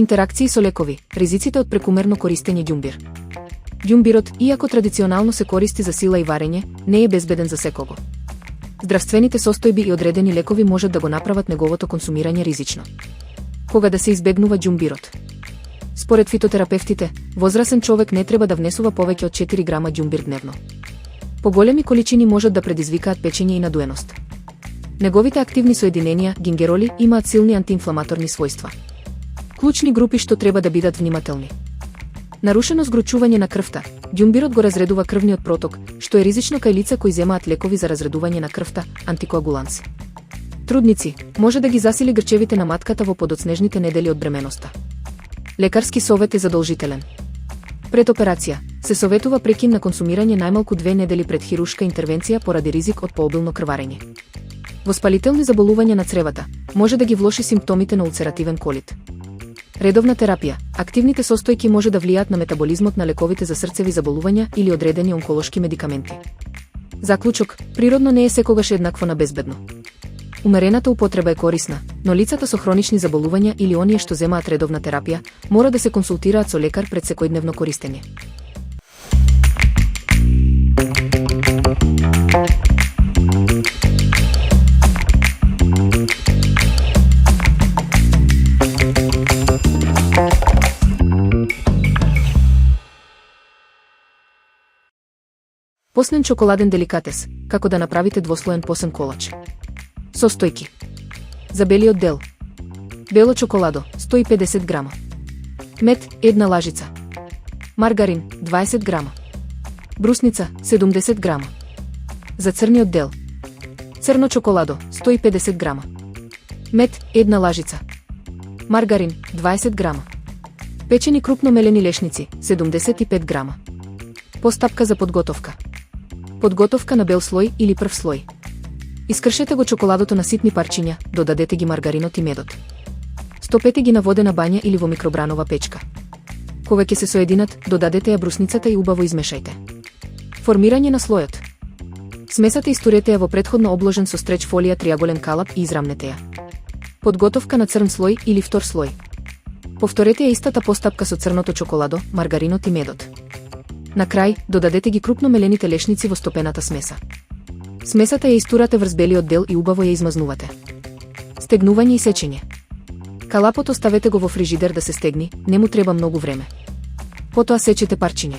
Интеракции со лекови, ризиците од прекумерно користење ѓумбир. Ѓумбирот, иако традиционално се користи за сила и варење, не е безбеден за секого. Здравствените состојби и одредени лекови можат да го направат неговото консумирање ризично. Кога да се избегнува ѓумбирот? Според фитотерапевтите, возрасен човек не треба да внесува повеќе од 4 грама ѓумбир дневно. Поголеми количини можат да предизвикаат печење и надуеност. Неговите активни соединенија, гингероли, имаат силни антиинфламаторни својства. Клучни групи што треба да бидат внимателни. Нарушено згручување на крвта. Ѓумбирот го разредува крвниот проток, што е ризично кај лица кои земаат лекови за разредување на крвта, антикоагуланси. Трудници, може да ги засили грчевите на матката во подоцнежните недели од бременоста. Лекарски совет е задолжителен. Пред операција, се советува прекин на консумирање најмалку 2 недели пред хируршка интервенција поради ризик од пообилно крварење. Воспалителни заболувања на цревата, може да ги влоши симптомите на улцеративен колит. Редовна терапија. Активните состојки може да влијаат на метаболизмот на лековите за срцеви заболувања или одредени онколошки медикаменти. Заклучок, природно не е секогаш еднакво на безбедно. Умерената употреба е корисна, но лицата со хронични заболувања или оние што земаат редовна терапија, мора да се консултираат со лекар пред секојдневно користење. Поснен чоколаден деликатес, како да направите двослоен посен колач. Состојки. За белиот дел: бело чоколадо 150 грама, мед 1 лажица, маргарин 20 грама, брусница 70 грама. За црниот дел: црно чоколадо 150 грама, мед 1 лажица, маргарин 20 грама, печени крупно мелени лешници 75 грама. Постапка за подготовка. Подготовка на бел слој или прв слој. Искршете го чоколадото на ситни парчиња, додадете ги маргаринот и медот. Стопете ги на водена бања или во микробранова печка. Кога ќе се соединат, додадете ја брусницата и убаво измешајте. Формирање на слојот. Смесата истурете ја во претходно обложен со стреч фолија триаголен калап и израмнете ја. Подготовка на црн слој или втор слој. Повторете ја истата постапка со црното чоколадо, маргаринот и медот. На крај, додадете ги крупно мелените лешници во стопената смеса. Смесата ја истурате врз белиот дел и убаво ја измазнувате. Стегнување и сечење. Калапот оставете го во фрижидер да се стегни, не му треба многу време. Потоа сечете парчиње.